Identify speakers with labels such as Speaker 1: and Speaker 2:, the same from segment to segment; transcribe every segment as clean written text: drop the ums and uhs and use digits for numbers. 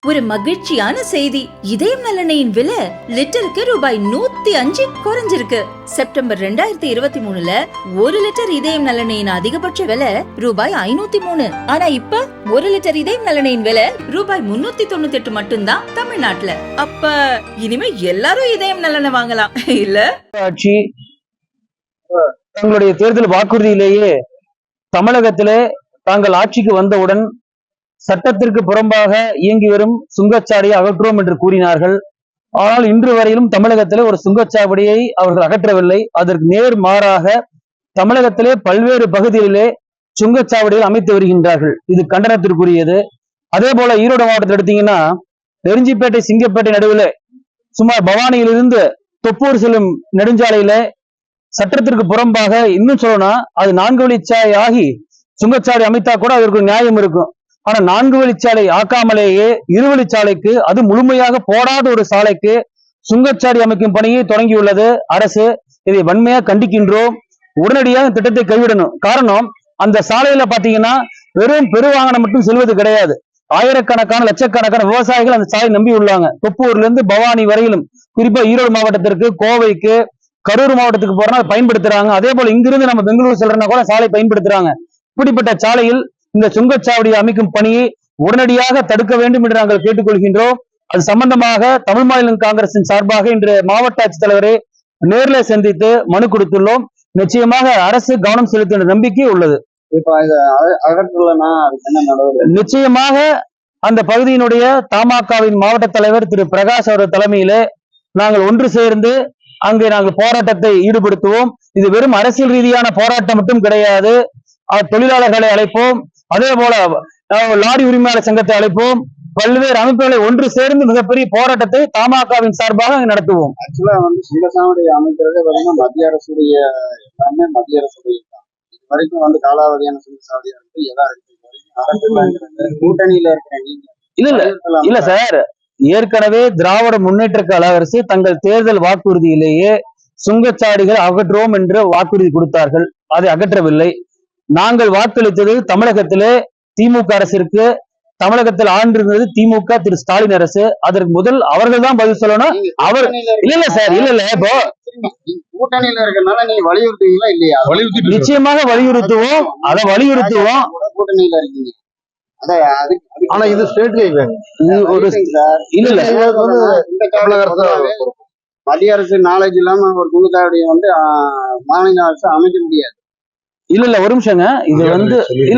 Speaker 1: ஒரு மகிழ்ச்சியான செய்தி. இதயம் நல்லெண்ணெயின் விலை லிட்டருக்கு ரூபாய் 105 குறைஞ்சிருக்கு. செப்டம்பர் 2023ல 1 லிட்டர் இதயம் நல்லெண்ணெயின் அதிகபட்ச விலை ரூபாய் 503. ஆனா இப்ப 1 லிட்டர் இதயம் நல்லெண்ணெயின் விலை ரூபாய் 398 மட்டும்தான் தமிழ்நாட்டுல. அப்ப இனிமே எல்லாரும் இதயம் நல்லெண்ணெய் வாங்கலாம் இல்ல?
Speaker 2: ஆட்சி தங்களுடைய தேர்தல் வாக்குறுதியிலேயே தமிழகத்திலே தாங்கள் ஆட்சிக்கு வந்தவுடன் சட்டத்திற்கு புறம்பாக இயங்கி வரும் சுங்கச்சாவடியை அகற்றுவோம் என்று கூறினார்கள். ஆனால் இன்று வரையிலும் தமிழகத்திலே ஒரு சுங்கச்சாவடியை அவர்கள் அகற்றவில்லை. அதற்கு நேர் மாறாக தமிழகத்திலே பல்வேறு பகுதிகளிலே சுங்கச்சாவடிகள் அமைத்து வருகின்றார்கள். இது கண்டனத்திற்குரியது. அதே போல ஈரோடு மாவட்டத்தில் எடுத்தீங்கன்னா நெருஞ்சிப்பேட்டை சிங்கப்பேட்டை நடுவில் சுமார் பவானியிலிருந்து தொப்பூர் செல்லும் நெடுஞ்சாலையில சட்டத்திற்கு புறம்பாக இன்னும் சொல்லணும் அது 4 வழிச்சாலை ஆகி சுங்கச்சாலை அமைத்தா கூட அதற்கு நியாயம் இருக்கும். ஆனா 4 வழிச்சாலை ஆக்காமலேயே 2 வழிச்சாலைக்கு அது முழுமையாக போடாத ஒரு சாலைக்கு சுங்கச்சாலை அமைக்கும் பணியை தொடங்கியுள்ளது அரசு. இதை வன்மையாக கண்டிக்கின்றோம். உடனடியாக திட்டத்தை கைவிடணும். காரணம் அந்த சாலையில பாத்தீங்கன்னா வெறும் பெருவாகனம் மட்டும் செல்வது கிடையாது. ஆயிரக்கணக்கான லட்சக்கணக்கான விவசாயிகள் அந்த சாலை நம்பி உள்ளாங்க. தொப்பூர்ல இருந்து பவானி வரையிலும், குறிப்பா ஈரோடு மாவட்டத்திற்கு, கோவைக்கு, கரூர் மாவட்டத்துக்கு போறோம்னா பயன்படுத்துறாங்க. அதே போல இங்கிருந்து நம்ம பெங்களூர் செல்றோம்னா கூட சாலை பயன்படுத்துறாங்க. இப்படிப்பட்ட சாலையில் இந்த சுங்கச்சாவடியை அமைக்கும் பணியை உடனடியாக தடுக்க வேண்டும் என்று நாங்கள் கேட்டுக்கொள்கின்றோம். அது சம்பந்தமாக தமிழ் மாநில காங்கிரசின் சார்பாக இன்று மாவட்ட ஆட்சித்தலைவரை நேரில் சந்தித்து மனு கொடுத்துள்ளோம். நிச்சயமாக அரசு கவனம் செலுத்தும் நம்பிக்கை உள்ளது. நிச்சயமாக அந்த பகுதியினுடைய தமாகவின் மாவட்ட தலைவர் திரு பிரகாஷ் அவர்கள் தலைமையிலே நாங்கள் ஒன்று சேர்ந்து அங்கே நாங்கள் போராட்டத்தை ஈடுபடுத்துவோம். இது வெறும் அரசியல் ரீதியான போராட்டம் மட்டும் கிடையாது. தொழிலாளர்களை அழைப்போம். அதே போல லாரி உரிமையாளர் சங்கத்தை அழைப்போம். பல்வேறு அமைப்புகளை ஒன்று சேர்ந்து மிகப்பெரிய போராட்டத்தை தமாகவின் சார்பாக நடத்துவோம்.
Speaker 3: ஆக்சுவலா சுங்கச்சாவடி அமைக்கிறது மத்திய அரசுடைய எல்லாமே மத்திய அரசுடைய இது வரைக்கும் காலாவதியான சுங்கச்சாவடியா இருக்கு. கூட்டணியில இருக்கிற
Speaker 2: இல்ல சார், ஏற்கனவே திராவிட முன்னேற்ற கழக அரசு தங்கள் தேர்தல் வாக்குறுதியிலேயே சுங்கச்சாவடிகள் அகற்றுவோம் என்று வாக்குறுதி கொடுத்தார்கள். அதை அகற்றவில்லை. நாங்கள் வாக்களித்தது தமிழகத்திலே திமுக அரசிற்கு. தமிழகத்தில் ஆண்டிருந்தது திமுக திரு ஸ்டாலின் அரசு. அதற்கு முதல் அவர்கள் தான் பதில் சொல்லணும். அவர் இல்ல சார், இல்ல இப்போ
Speaker 3: கூட்டணியில இருக்கனால நீங்க வலியுறுத்துவீங்களா இல்லையா?
Speaker 2: நிச்சயமாக வலியுறுத்துவோம். அதை வலியுறுத்துவோம்.
Speaker 3: கூட்டணியில இருக்கீங்க.
Speaker 2: ஆனா இது ஸ்டேட் இல்ல
Speaker 3: மத்திய அரசு நாலேஜ் இல்லாம ஒரு சுங்கச்சாவடியை மாநில அரசு அமைக்க முடியாது.
Speaker 2: இல்ல ஒரு நிமிஷங்க. இது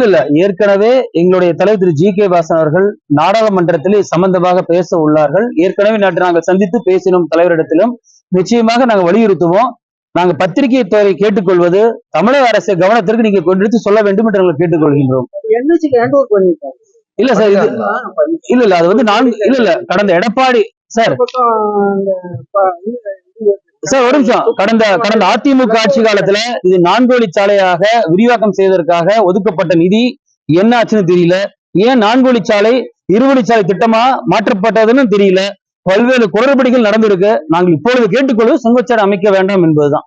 Speaker 2: இல்ல ஏற்கனவே எங்களுடைய தலைவர் திரு ஜி.கே. வாசன் அவர்கள் நாடாளுமன்றத்தில் சம்பந்தமாக பேச உள்ளார்கள். ஏற்கனவே நாங்கள் சந்தித்து பேசினோம் தலைவரிடத்திலும். நிச்சயமாக நாங்கள் வலியுறுத்துவோம். நாங்கள் பத்திரிகை துறை கேட்டுக்கொள்வது தமிழக அரசு கவனத்திற்கு நீங்க கொண்டு சொல்ல வேண்டும் என்று நாங்கள் கேட்டுக்கொள்கின்றோம். இல்ல சார், இது இல்ல அது இல்ல கடந்த எடப்பாடி சார் ஒரு நிமிஷம். கடந்த அதிமுக ஆட்சி காலத்துல இது 4 வழிச்சாலையாக விரிவாக்கம் செய்வதற்காக ஒதுக்கப்பட்ட நிதி என்ன ஆச்சுன்னு தெரியல. ஏன் 4 வழிச்சாலை 2 வழிச்சாலை திட்டமா மாற்றப்பட்டதுன்னு தெரியல. பல்வேறு குளறுபடிகள் நடந்திருக்கு. நாங்கள் இப்பொழுது கேட்டுக்கொள்வது சுங்கச்சாவடி அமைக்க வேண்டாம் என்பதுதான்.